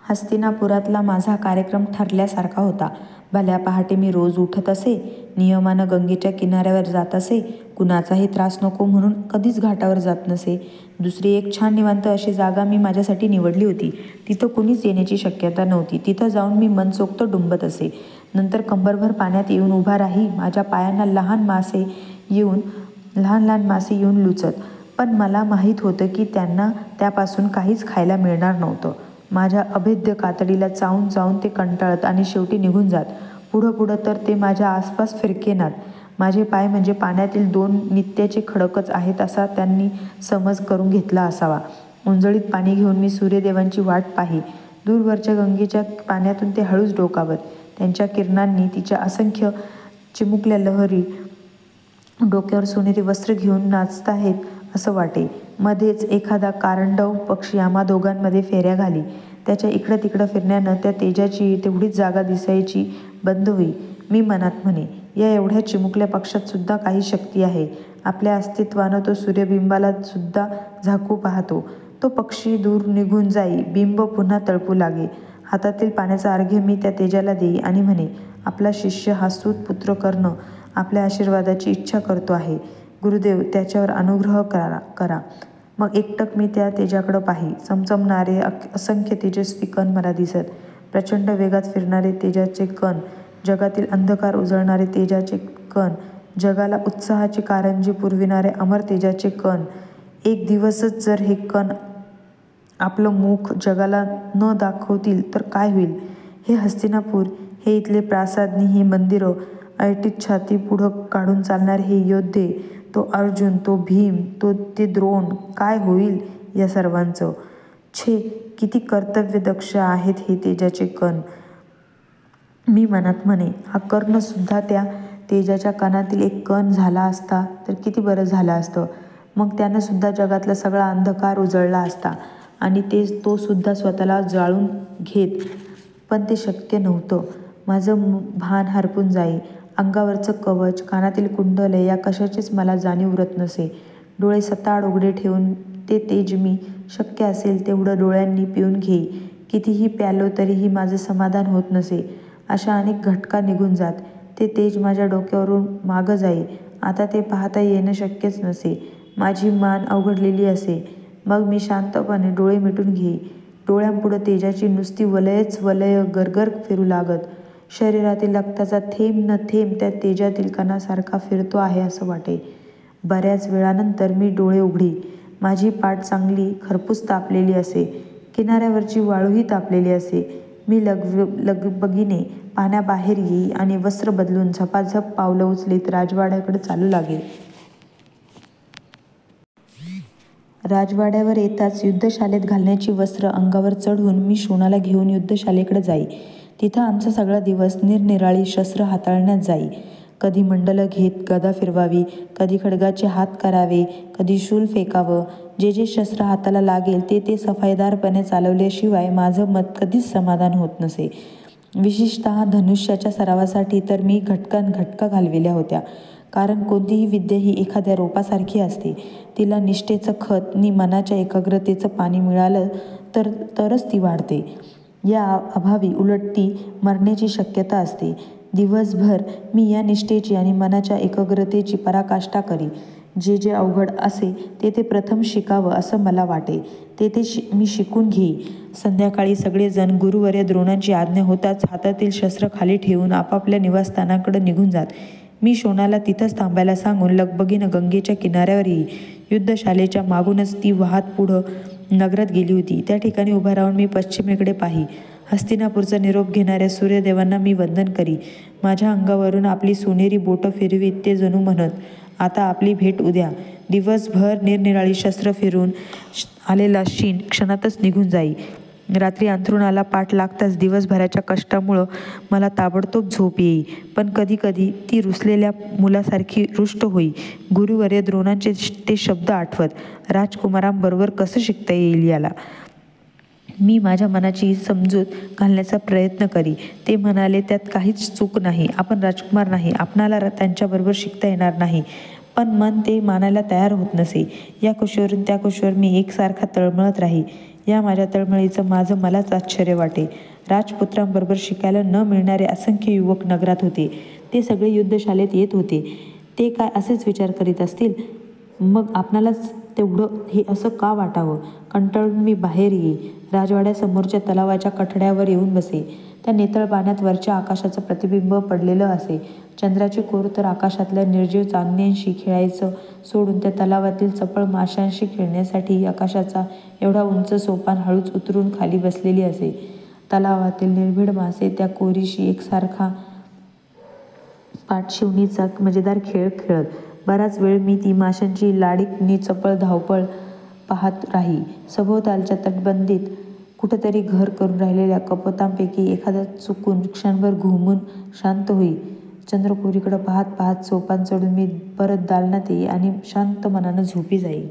हस्तिनापुरातला माझा कार्यक्रम ठरल्यासारखा होता. भल्या पहाटे मी रोज उठत असे, नियमानं गंगेच्या किनाऱ्यावर जात असे, कुणाचाही त्रास नको म्हणून कधीच घाटावर जात नसे. दुसरी एक छान निवांत अशी जागा मी माझ्यासाठी निवडली होती. तिथं कुणीच येण्याची शक्यता नव्हती. तिथं जाऊन मी मनसोक्त डुंबत असे. नंतर कंबरभर पाण्यात येऊन उभा राही. माझ्या पायांना लहान लहान मासे येऊन लुचत. पण मला माहीत होतं की त्यांना त्यापासून काहीच खायला मिळणार नव्हतं. माझ्या अभेद्य कातडीला चावून चावून ते कंटाळत आणि शेवटी निघून जात. पुढं तर ते माझ्या आसपास फिरकेनात. माझे पाय म्हणजे पाण्यातील 2 नित्याचे खडकच आहेत असा त्यांनी समज करून घेतला असावा. उंजळीत पाणी घेऊन मी सूर्यदेवांची वाट पाही. दूरवरच्या गंगेच्या पाण्यातून ते हळूच डोकावत. त्यांच्या किरणांनी तिच्या असंख्य चिमुकल्या लहरी डोक्यावर सोनेरी वस्त्र घेऊन नाचताहेत असं वाटे. मध्येच एखादा कारंडव पक्षी आम्हा दोघांमध्ये फेऱ्या घाली. त्याच्या इकडं तिकडं फिरण्यानं त्या तेजाची तेवढीच जागा दिसायची बंद होई. मी मनात म्हणे, या एवढ्या चिमुकल्या पक्षात सुद्धा काही शक्ती आहे. आपल्या अस्तित्वानं तो सूर्यबिंबाला सुद्धा झाकू पाहतो. तो पक्षी दूर निघून जाई, बिंब पुन्हा तळपू लागे. हातातील पाण्याचा अर्घ्य मी त्या तेजाला देई आणि म्हणे, आपला शिष्य हा सूतपुत्र कर्ण आपल्या आशीर्वादाची इच्छा करतो आहे. गुरुदेव त्याच्यावर अनुग्रह करा. मग एकटक मी त्या तेजाकडं पाही. चमचमणारे असंख्य तेजस्वी कण मला दिसत. प्रचंड वेगात फिरणारे तेजाचे कण, जगातील अंधकार उजळणारे तेजाचे कण, जगाला उत्साहाची कारंजी पुरविणारे अमर तेजाचे कण. एक दिवसच जर हे कण आपलं मुख जगाला न दाखवतील तर काय होईल? हे हस्तिनापूर, हे इथले प्रासादनी ही मंदिरं, ऐटीत छाती पुढं काढून चालणारे हे योद्धे, तो अर्जुन, तो भीम, ते द्रोण, काय होईल या सर्वांचं? छे, किती कर्तव्यदक्ष आहेत हे तेजाचे कण. मी मनात म्हणे, हा कर्णसुद्धा त्या तेजाच्या कणातील एक कण झाला असता तर किती बरं झालं असतं. मग त्यानं सुद्धा जगातला सगळा अंधकार उजळला असता आणि तो सुद्धा स्वतःला जाळून घेत. पण ते शक्य नव्हतं. माझं भान हरपून जाई. अंगावरचं कवच, कानातील कुंडले या कशाचीच मला जाणीव उरत नसे. डोळे सताड उघडे ठेवून ते तेज मी शक्य असेल तेवढं डोळ्यांनी पिऊन घेई. कितीही प्यालो तरीही माझं समाधान होत नसे. अशा अनेक घटका निघून जात. ते तेज माझ्या डोक्यावरून मागं जाई. आता ते पाहता येणं शक्यच नसे. माझी मान अवघडलेली असे. मग मी शांतपणे डोळे मिटून घेई. डोळ्यांपुढं तेजाची नुसती वलय गरगर फिरू लागत. शरीरातील रक्ताचा थेंब न थेंब त्या तेजातील कणासारखा फिरतो आहे असं वाटे. बऱ्याच वेळानंतर मी डोळे उघडी. माझी पाठ चांगली खरपूस तापलेली असे. किनाऱ्यावरची वाळूही तापलेली असे. मी लगबगीने पाण्याबाहेर येई आणि वस्त्र बदलून झपाझप पावलं उचलीत राजवाड्याकडे चालू लागे. राजवाड्यावर येताच युद्धशालेत घालण्याची वस्त्र अंगावर चढवून मी शोणाला घेऊन युद्धशालेकडे जाई. तिथं आमचा सगळा दिवस निरनिराळी शस्त्र हाताळण्यात जाई. कधी मंडलं घेत गदा फिरवावी, कधी खड्गाचे हात करावे, कधी शूल फेकावं. जे शस्त्र हाताला लागेल ते सफाईदारपणे चालवल्याशिवाय माझं मत कधीच समाधान होत नसे. विशेषतः धनुष्याच्या सरावासाठी तर मी घटका घालविल्या होत्या. कारण कोणतीही विद्या ही एखाद्या रोपासारखी असते. तिला निष्ठेचं खत नि मनाच्या एकाग्रतेचं पाणी मिळालं तरच ती वाढते. या अभावी उलट ती मरण्याची शक्यता असते. दिवसभर मी या निष्ठेची आणि मनाच्या एकाग्रतेची पराकाष्ठा करी. जे अवघड असे ते प्रथम शिकावं असं मला वाटे. ते मी शिकून घेई. संध्याकाळी सगळेजण गुरुवर्य द्रोणांची आज्ञा होताच हातातील शस्त्र खाली ठेवून आपापल्या निवासस्थानाकडे निघून जात. मी शोणाला तिथंच थांबायला सांगून लगबगीनं गंगेच्या किनाऱ्यावर येई. युद्धशालेच्या मागूनच ती वाहत पुढं नगरात गेली होती. त्या ठिकाणी उभा राहून मी पश्चिमेकडे पाही. हस्तिनापूरचा निरोप घेणाऱ्या सूर्यदेवांना मी वंदन करी. माझ्या अंगावरून आपली सोनेरी बोटं फिरवीत ते जणू म्हणत, आता आपली भेट उद्या. दिवसभर निरनिराळी शस्त्र फिरून आलेला शीण क्षणातच निघून जाई. रात्री अंथरुणाला पाठ लागताच दिवसभराच्या कष्टामुळं मला ताबडतोब झोप येई. पण कधी ती रुसलेल्या मुलासारखी रुष्ट होई. गुरुवर्य द्रोणांचे ते शब्द आठवत, राजकुमारांबरोबर कसं शिकता येईल याला. मी माझ्या मनाची समजूत घालण्याचा प्रयत्न करी. ते म्हणाले, त्यात काहीच चूक नाही. आपण राजकुमार नाही. आपणाला त्यांच्याबरोबर शिकता येणार नाही. पण मन ते मानायला तयार होत नसे. या कुशीवरून त्या कुशीवर मी एकसारखा तळमळत राही. या माझ्या तळमळीचं माझं मलाच आश्चर्य वाटे. राजपुत्रांबरोबर शिकायला न मिळणारे असंख्य युवक नगरात होते. ते सगळे युद्धशाळेत येत होते. ते काय असेच विचार करीत असतील? मग आपणालाच तेवढं हे असं का वाटावं? कंटाळून मी बाहेर येई. राजवाड्यासमोरच्या तलावाच्या कठड्यावर येऊन बसे. त्या नितळ पाण्यात वरच्या आकाशाचं प्रतिबिंब पडलेलं असे. चंद्राचे कोर तर आकाशातल्या निर्जीव चांदण्यांशी खेळायचं सोडून त्या तलावातील चपळ माशांशी खेळण्यासाठी आकाशाचा एवढा उंच सोपान हळूच उतरून खाली बसलेली असे. तलावातील निर्भीड मासे त्या कोरीशी एकसारखा पाठशिवणीचा मजेदार खेळ खेळत. बराच वेळ मी ती माशांची लाडिक चपळ धावपळ पाहत राही. सभोवतालच्या तटबंदीत कुठंतरी घर करून राहिलेल्या कपोतांपैकी एखादा चुकून क्षणभर घुमून शांत होई. चंद्रकोरीकडं पाहत पाहत सोपान चढून मी परत दालनात येई आणि शांत मनानं झोपी जाई.